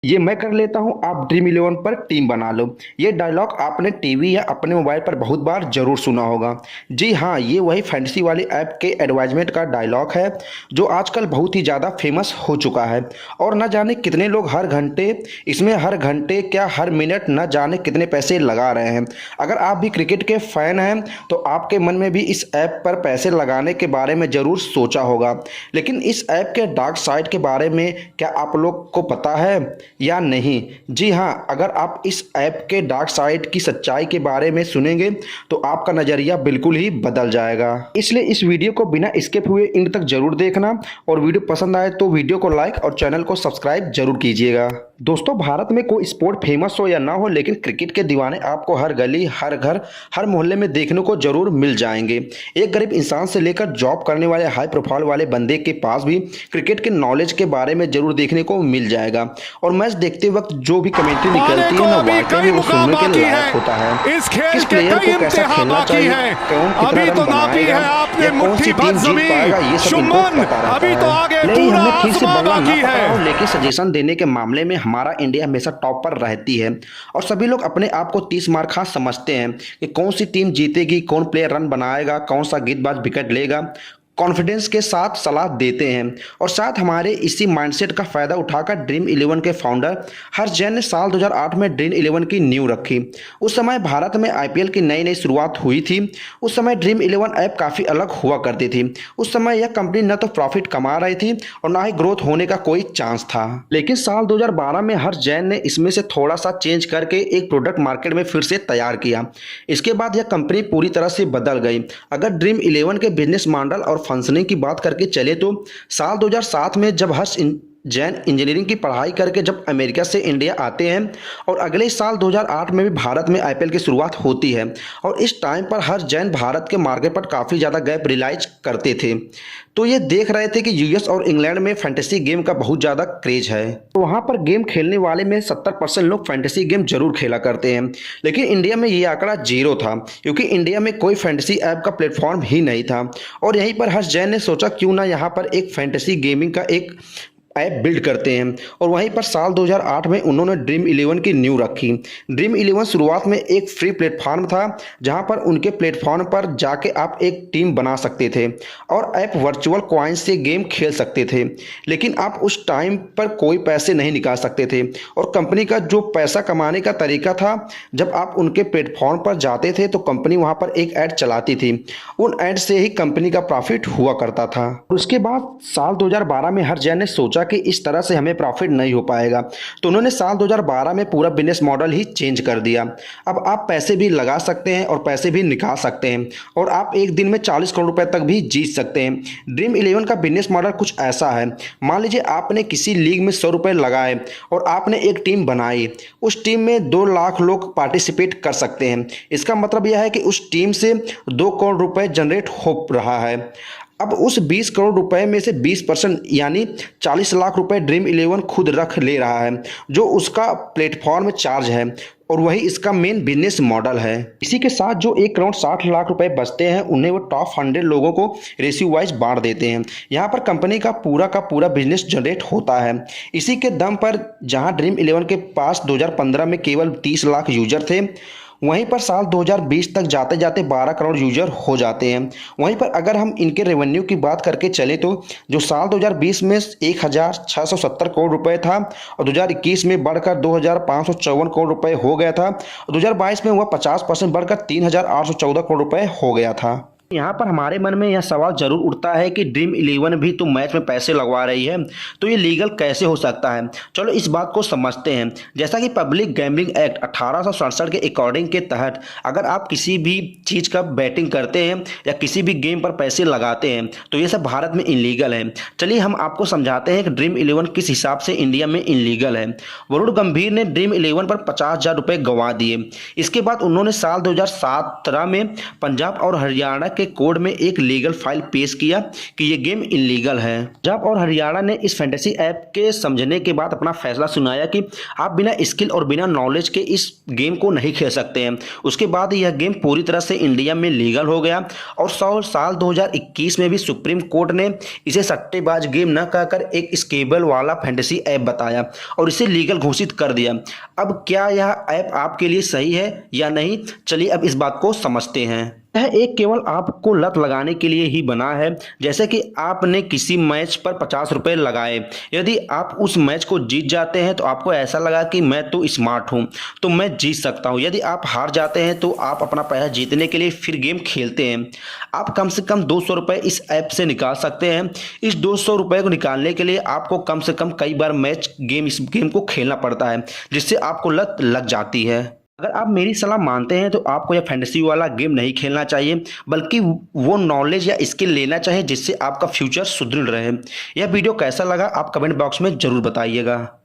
ये मैं कर लेता हूँ, आप ड्रीम इलेवन पर टीम बना लो। ये डायलॉग आपने टीवी या अपने मोबाइल पर बहुत बार जरूर सुना होगा। जी हाँ, ये वही फैंटेसी वाली ऐप के एडवर्टाइजमेंट का डायलॉग है जो आजकल बहुत ही ज़्यादा फेमस हो चुका है। और न जाने कितने लोग हर घंटे इसमें, हर घंटे क्या हर मिनट न जाने कितने पैसे लगा रहे हैं। अगर आप भी क्रिकेट के फैन हैं तो आपके मन में भी इस ऐप पर पैसे लगाने के बारे में ज़रूर सोचा होगा। लेकिन इस ऐप के डार्क साइड के बारे में क्या आप लोग को पता है या नहीं? जी हाँ, अगर आप इस ऐप के डार्क साइड की सच्चाई के बारे में सुनेंगे तो आपका नज़रिया बिल्कुल ही बदल जाएगा। इसलिए इस वीडियो को बिना स्किप हुए एंड तक जरूर देखना, और वीडियो पसंद आए तो वीडियो को लाइक और चैनल को सब्सक्राइब जरूर कीजिएगा। दोस्तों, भारत में कोई स्पोर्ट फेमस हो या ना हो, लेकिन क्रिकेट के दीवाने आपको हर गली, हर घर, हर मोहल्ले में देखने को जरूर मिल जाएंगे। एक गरीब इंसान से लेकर जॉब करने वाले हाई प्रोफाइल वाले बंदे के पास भी क्रिकेट के नॉलेज के बारे में जरूर देखने को मिल जाएगा। और मैच देखते वक्त जो भी कमेंट्री निकलती है ना, वाकई में वो सुनने के लायक होता है। किस प्लेयर को कैसा खेलना चाहिए, कौन कितना रन बनाएगा या कौन सी टीम जीत पाएगा, ये सब इनको पता रहता है। लेकिन हमें ठीक से बंगला ना पता हो, लेकिन सजेशन देने के मामले में हमारा इंडिया हमेशा टॉप पर रहती है। और सभी लोग अपने आप को 30 मार खा समझते हैं कि कौन सी टीम जीतेगी, कौन प्लेयर रन बनाएगा, कौन सा गेंदबाज विकेट लेगा। कॉन्फिडेंस के साथ सलाह देते हैं। और साथ हमारे इसी माइंडसेट का फायदा उठाकर ड्रीम इलेवन के फाउंडर हर्ष जैन ने साल 2008 में ड्रीम इलेवन की नींव रखी। उस समय भारत में आईपीएल की नई नई शुरुआत हुई थी। उस समय ड्रीम इलेवन ऐप काफ़ी अलग हुआ करती थी। उस समय यह कंपनी न तो प्रॉफिट कमा रही थी और ना ही ग्रोथ होने का कोई चांस था। लेकिन साल 2012 में हर्ष जैन ने इसमें से थोड़ा सा चेंज करके एक प्रोडक्ट मार्केट में फिर से तैयार किया। इसके बाद यह कंपनी पूरी तरह से बदल गई। अगर ड्रीम इलेवन के बिजनेस मॉडल और फंक्शनिंग की बात करके चले तो साल 2007 में जब हर्ष जैन इंजीनियरिंग की पढ़ाई करके जब अमेरिका से इंडिया आते हैं, और अगले साल 2008 में भी भारत में आईपीएल की शुरुआत होती है। और इस टाइम पर हर्ष जैन भारत के मार्केट पर काफ़ी ज़्यादा गैप रियलाइज करते थे। तो ये देख रहे थे कि यूएस और इंग्लैंड में फैंटेसी गेम का बहुत ज़्यादा क्रेज है। तो वहाँ पर गेम खेलने वाले में 70% लोग फैंटेसी गेम जरूर खेला करते हैं। लेकिन इंडिया में ये आंकड़ा 0 था, क्योंकि इंडिया में कोई फैंटेसी ऐप का प्लेटफॉर्म ही नहीं था। और यहीं पर हर्ष जैन ने सोचा क्यों ना यहाँ पर एक फैंटेसी गेमिंग का एक ऐप बिल्ड करते हैं। और वहीं पर साल 2008 में उन्होंने ड्रीम इलेवन की नींव रखी। ड्रीम इलेवन शुरुआत में एक फ्री प्लेटफॉर्म था, जहां पर उनके प्लेटफॉर्म पर जाके आप एक टीम बना सकते थे और ऐप वर्चुअल कॉइन से गेम खेल सकते थे। लेकिन आप उस टाइम पर कोई पैसे नहीं निकाल सकते थे। और कंपनी का जो पैसा कमाने का तरीका था, जब आप उनके प्लेटफॉर्म पर जाते थे तो कंपनी वहां पर एक ऐड चलाती थी। उन ऐड से ही कंपनी का प्रॉफिट हुआ करता था। उसके बाद साल 2012 में हर्ष जैन ने सोचा कि इस तरह से हमें प्रॉफिट नहीं हो पाएगा, तो उन्होंने साल 2012 में पूरा बिजनेस मॉडल ही चेंज कर दिया। अब आप पैसे भी लगा सकते हैं और पैसे भी निकाल सकते हैं, और आप एक दिन में 40 करोड़ रुपए तक भी जीत सकते हैं। ड्रीम इलेवन का बिजनेस मॉडल कुछ ऐसा है, मान लीजिए आपने किसी लीग में 100 रुपए लगाए और आपने एक टीम बनाई। उस टीम में 2 लाख लोग पार्टिसिपेट कर सकते हैं। इसका मतलब यह है कि उस टीम से 2 करोड़ रुपए जनरेट हो रहा है। अब उस 20 करोड़ रुपए में से 20% यानी 40 लाख रुपए ड्रीम इलेवन खुद रख ले रहा है, जो उसका प्लेटफॉर्म चार्ज है, और वही इसका मेन बिजनेस मॉडल है। इसी के साथ जो 1 करोड़ 60 लाख रुपए बचते हैं, उन्हें वो टॉप 100 लोगों को रेशियो वाइज बांट देते हैं। यहाँ पर कंपनी का पूरा बिजनेस जनरेट होता है। इसी के दम पर जहाँ ड्रीम इलेवन के पास 2015 में केवल 30 लाख यूजर थे, वहीं पर साल 2020 तक जाते जाते 12 करोड़ यूजर हो जाते हैं। वहीं पर अगर हम इनके रेवेन्यू की बात करके चले तो जो साल 2020 में 1670 करोड़ रुपए था, और 2021 में बढ़कर 2554 करोड़ रुपए हो गया था, और 2022 में वह 50% बढ़कर 3814 करोड़ रुपए हो गया था। यहाँ पर हमारे मन में यह सवाल जरूर उठता है कि ड्रीम इलेवन भी तो मैच में पैसे लगवा रही है, तो ये लीगल कैसे हो सकता है। चलो इस बात को समझते हैं। जैसा कि पब्लिक गैम्बलिंग एक्ट 1867 के अकॉर्डिंग के तहत अगर आप किसी भी चीज़ का बैटिंग करते हैं या किसी भी गेम पर पैसे लगाते हैं तो ये सब भारत में इलीगल है। चलिए हम आपको समझाते हैं कि ड्रीम इलेवन किस हिसाब से इंडिया में इलीगल है। वरुण गंभीर ने ड्रीम इलेवन पर 50,000 रुपये गंवा दिए। इसके बाद उन्होंने साल 2017 में पंजाब और हरियाणा के कोर्ट में एक लीगल फाइल पेश किया कि ये गेम इलीगल है। पंजाब और हरियाणा ने इस फैंटेसी ऐप के समझने के बाद अपना फैसला सुनाया कि आप बिना स्किल और बिना नॉलेज के इस गेम को नहीं खेल सकते हैं। उसके बाद यह गेम पूरी तरह से इंडिया में लीगल हो गया और साल 2021 में भी सुप्रीम कोर्ट ने इसे सट्टेबाज गेम न कहकर एक स्केबल वाला फैंटेसी ऐप बताया और इसे लीगल घोषित कर दिया। अब क्या यह ऐप आपके लिए सही है या नहीं, चलिए अब इस बात को समझते हैं। यह एक केवल आपको लत लगाने के लिए ही बना है। जैसे कि आपने किसी मैच पर 50 रुपए लगाए, यदि आप उस मैच को जीत जाते हैं तो आपको ऐसा लगा कि मैं तो स्मार्ट हूं, तो मैं जीत सकता हूं। यदि आप हार जाते हैं तो आप अपना पैसा जीतने के लिए फिर गेम खेलते हैं। आप कम से कम 200 रुपये इस ऐप से निकाल सकते हैं। इस 200 रुपये को निकालने के लिए आपको कम से कम कई बार इस गेम को खेलना पड़ता है, जिससे आपको लत लग जाती है। अगर आप मेरी सलाह मानते हैं तो आपको यह फैंटेसी वाला गेम नहीं खेलना चाहिए, बल्कि वो नॉलेज या स्किल लेना चाहिए जिससे आपका फ्यूचर सुदृढ़ रहे। यह वीडियो कैसा लगा आप कमेंट बॉक्स में ज़रूर बताइएगा।